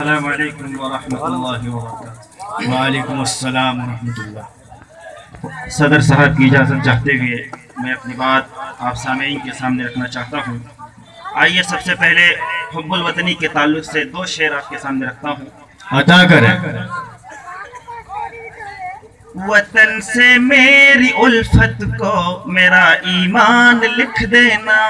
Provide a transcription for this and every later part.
السلام علیکم ورحمۃ اللہ وبرکاتہ۔ وعلیکم السلام ورحمۃ اللہ۔ صدر صاحب کی اجازت چاہتے ہوئے میں اپنی بات آپ سامعین کے سامنے رکھنا چاہتا ہوں۔ آئیے سب سے پہلے حب الوطنی کے تعلق سے دو شعر آپ کے سامنے رکھتا ہوں، عطا کریں۔ وطن سے میری الفت کو میرا ایمان لکھ دینا۔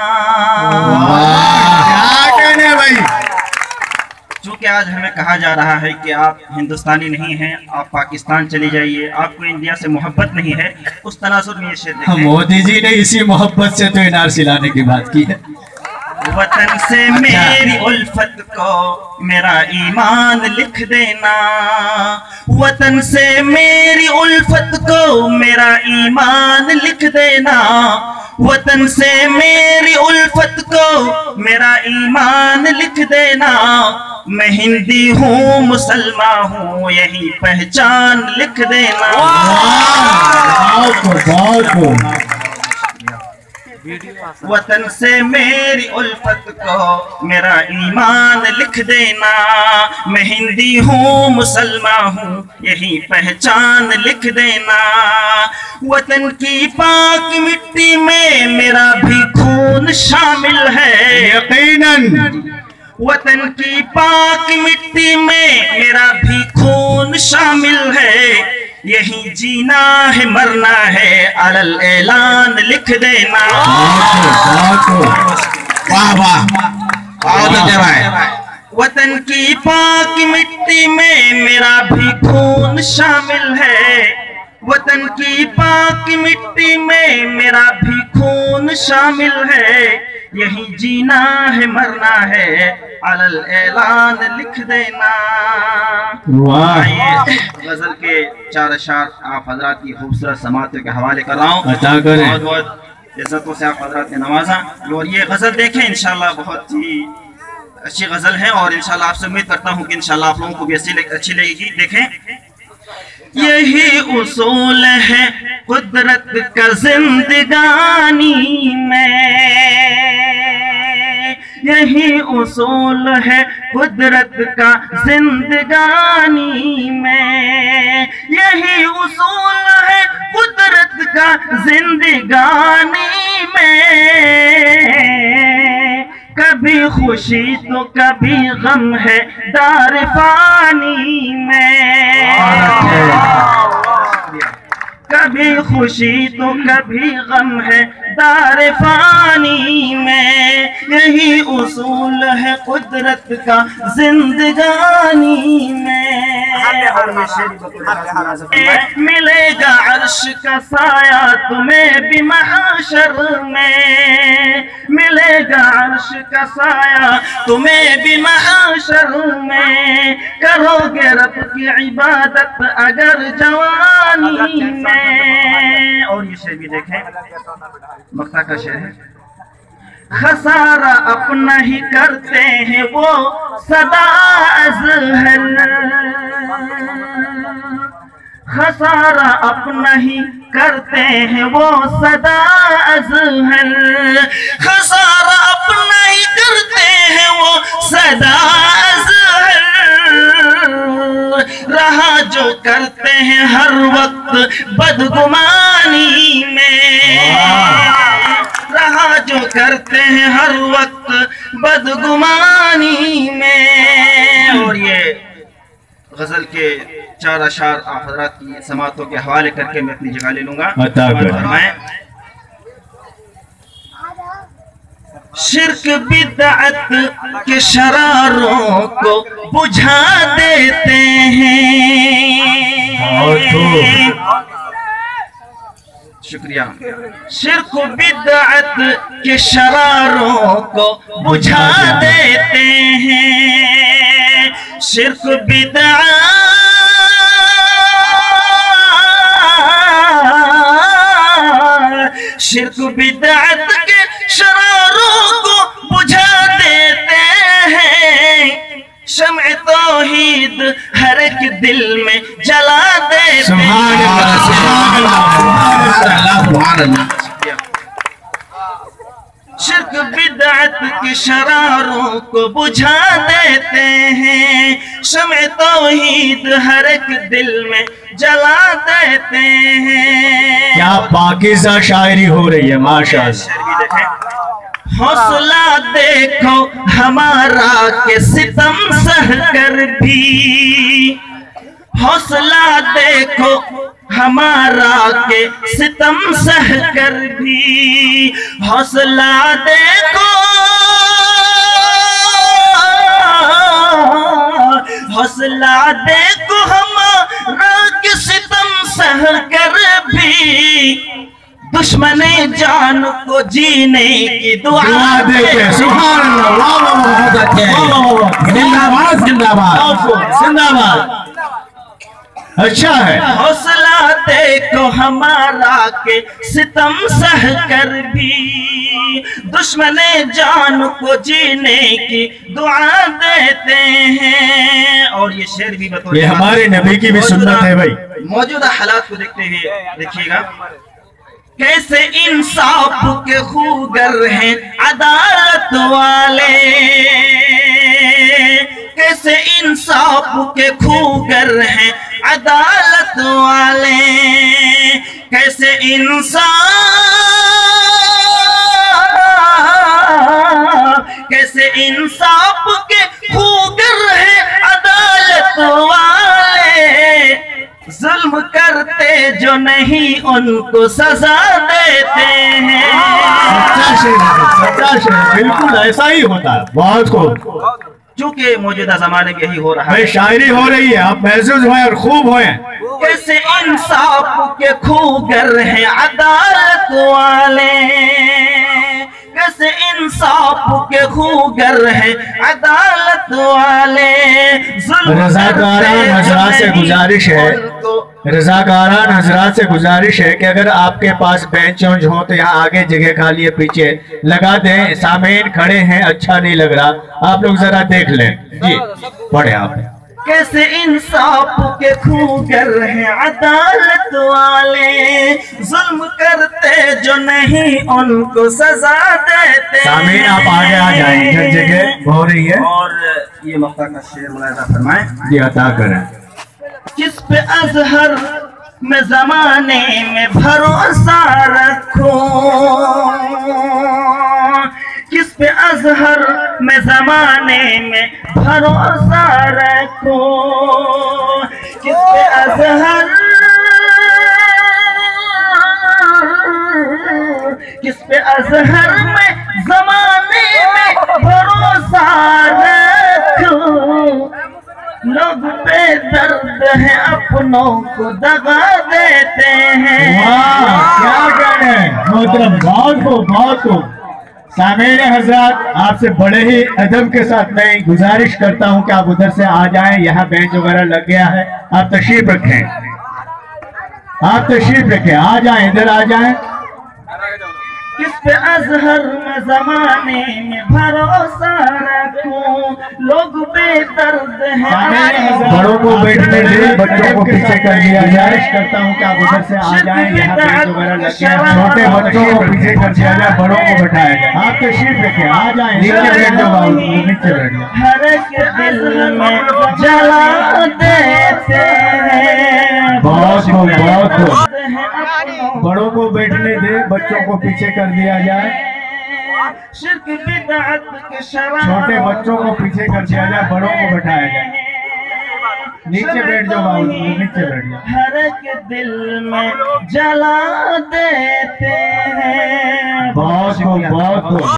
چونکہ آج ہمیں کہا جا رہا ہے کہ آپ ہندوستانی نہیں ہیں، آپ پاکستان چلی جائیے، آپ کو انڈیا سے محبت نہیں ہے، اس تناظر میں یہ شعر دیکھیں۔ مودی جی نے اسی محبت سے تو انار سلانے کی بات کی ہے۔ وطن سے میری الفت کو میرا ایمان لکھ دینا، وطن سے میری الفت کو میرا ایمان لکھ دینا، وطن سے میری الفت کو میرا ایمان لکھ دینا۔ میں ہندی ہوں مسلمان ہوں یہی پہچان لکھ دینا۔ وطن سے میری الفت کو میرا ایمان لکھ دینا، میں ہندی ہوں مسلمان ہوں یہی پہچان لکھ دینا۔ وطن کی پاک مٹی میں میرا بھی خون شامل ہے، یقیناً وطن کی پاک مٹی میں میرا بھی خون شامل ہے، یہی جینا ہے مرنا ہے علی اعلان لکھ دینا۔ وطن کی پاک مٹی میں میرا بھی خون شامل ہے، وطن کی پاک مٹی میں میرا بھی خون شامل ہے، یہی جینا ہے مرنا ہے علی اعلان لکھ دینا۔ غزل کے چار اشعار آپ حضرات کی خوبصورت سماعتوں کے حوالے کر رہا ہوں۔ بہت بہت عزتوں سے آپ حضرات نے نوازا، اور یہ غزل دیکھیں انشاءاللہ بہت ہی اچھی غزل ہے، اور انشاءاللہ آپ سے امید کرتا ہوں کہ انشاءاللہ آپ لوگوں کو بھی اچھی لگے گی۔ دیکھیں، یہی اصول ہے قدرت کا زندگانی میں، یہی اصول ہے قدرت کا زندگانی میں، یہی اصول ہے قدرت کا زندگانی میں۔ کبھی خوشی تو کبھی غم ہے دار فانی میں، کبھی خوشی تو کبھی غم ہے دار فانی میں، یہی اصول ہے قدرت کا زندگانی میں۔ ملے گا عرش کا سایہ تمہیں بھی محشر میں، ملے گا عرش کا سایہ تمہیں بھی محشر میں، کرو گے رب کی عبادت اگر جوانی میں۔ اور یہ شعر بھی دیکھیں، مقطع کا شعر ہے۔ خسارہ اپنا ہی کرتے ہیں وہ صدا ازہر، خسارہ اپنا ہی کرتے ہیں وہ صدا ازہر، خسارہ اپنا ہی کرتے ہیں وہ صدا ازہر، رہا جو کرتے ہیں ہر وقت بدگمانی میں، رہا جو کرتے ہیں ہر وقت بدگمانی میں۔ اور یہ غزل کے چار اشعار آپ حضرات کی سماعتوں کے حوالے کر کے میں اپنی جگہ لے لوں گا۔ شرک بدعت کے شراروں کو بجھا دیتے ہیں، شکریہ، شرک بدعت کے شراروں کو بجھا دیتے ہیں، شرک بدعت کے شراروں کو بجھا دیتے ہیں، شمع توحید ہر ایک دل میں جلا دیتے ہیں۔ سبحان اللہ، سبحان اللہ، سبحان اللہ۔ شرک بدعت کی شراروں کو بجھا دیتے ہیں، شمع توحید ہر ایک دل میں جلا دیتے ہیں۔ کیا پاکیزہ شاعری ہو رہی ہے ماشاءاللہ۔ حوصلہ دیکھو ہمارا کہ ستم سہ کر بھی، حوصلہ دیکھو ہمارا کہ ستم سہ کر بھی، حوصلہ دیکھو، حوصلہ دیکھو ہمارا کہ ستم سہ کر بھی، دشمن جان کو جینے کی دعا دیتے۔ سبحان اللہ، زندہ باد زندہ باد زندہ باد۔ اچھا ہے، حوصلہ دیکھو ہمارا کہ ستم سہ کر بھی، دشمن جان کو جینے کی دعا دیتے ہیں۔ اور یہ شعر بھی بطور یہ ہمارے نبی کی بھی سنت ہے بھائی۔ موجودہ حالات کو دیکھتے ہوئے دیکھیے گا، کیسے انصاف کے خوگر ہیں عدالت والے، کیسے انصاف کے خوگر ہیں عدالت والے، کیسے انصاف کے خوگر ہیں عدالت والے، ظلم کرتے جو نہیں ان کو سزا دیتے ہیں۔ سچا شعر ہے، سچا شعر، بالکل ایسا ہی ہوتا ہے، بہت خوب۔ چونکہ موجودہ زمانے میں یہی ہو رہا بھائی ہے، شاعری ہو رہی ہے، آپ محسوس ہوئیں اور خوب ہوئیں۔ کیسے انصاف کے خوگر ہیں عدالت والے، کیسے انصاف کے خوگر ہیں عدالت والے، رضاکاران حضرات سے گزارش ہے، رضاکاران حضرات سے گزارش ہے کہ اگر آپ کے پاس بینچ ونچ ہوں تو یہاں آگے جگہ خالی ہے، پیچھے لگا دیں، سامعین کھڑے ہیں، اچھا نہیں لگ رہا، آپ لوگ ذرا دیکھ لیں۔ جی پڑھیں آپ۔ کیسے انصاف کے خوگر ہیں عدالت والے، ظلم کرتے جو نہیں ان کو سزا دیتے ہیں۔ سامعین آپ آگے آ جائیں، جب جگہ ہو رہی ہے۔ اور یہ مقطع کا شعر ملاحظہ فرمائیں، جی عطا کریں۔ کس پہ اظہر میں زمانے میں بھروسہ رکھوں، کس پہ اظہر میں زمانے میں بھروسہ رکھوں، کس پہ اظہر، کس پہ اظہر میں زمانے میں بھروسہ رکھوں، لوگ بے درد ہیں اپنوں کو دغا دیتے ہیں۔ واہ کیا کہنے محترم، بہت خوب بہت خوب۔ سامعین حضرات آپ سے بڑے ہی ادب کے ساتھ میں گزارش کرتا ہوں کہ آپ ادھر سے آ جائیں، یہاں بینچ وغیرہ لگ گیا ہے، آپ تشریف رکھیں، آپ تشریف رکھیں، آ جائیں ادھر آ جائیں۔ کس پہ اظہر میں زمانے میں بھروسہ رکھوں، لوگ بے درد ہیں، بڑوں کو بیٹھنے دیں، بچوں کو پیچھے کر دیا جائے۔ گزارش کرتا ہوں کہ آپ ادھر سے آ جائیں، یہاں بینچ وغیرہ لگ گیا ہے، چھوٹے بچوں کو پیچھے کر دیا جائے، بڑوں کو بٹھایا جائے۔ آپ تشریف رکھیں، آ جائیں، نیچے بیٹھ جاؤ، نیچے بیٹھ جاؤ۔ ہر ایک دل میں جلا دیتے ہیں، بہت خوب بہت خوب۔ بڑوں کو بیٹھنے دیں، بچوں کو پیچھے کر دیا جائے، شرک بدعت کے شراب، چھوٹے بچوں کو پیچھے کر دیا جائے، بڑوں کو بٹھایا جائے۔ نیچے بیٹھ جاؤ باؤ، نیچے بیٹھ جاؤ۔ ہر ایک دل میں جلا دیتے ہیں۔ بہت خوب بہت خوب۔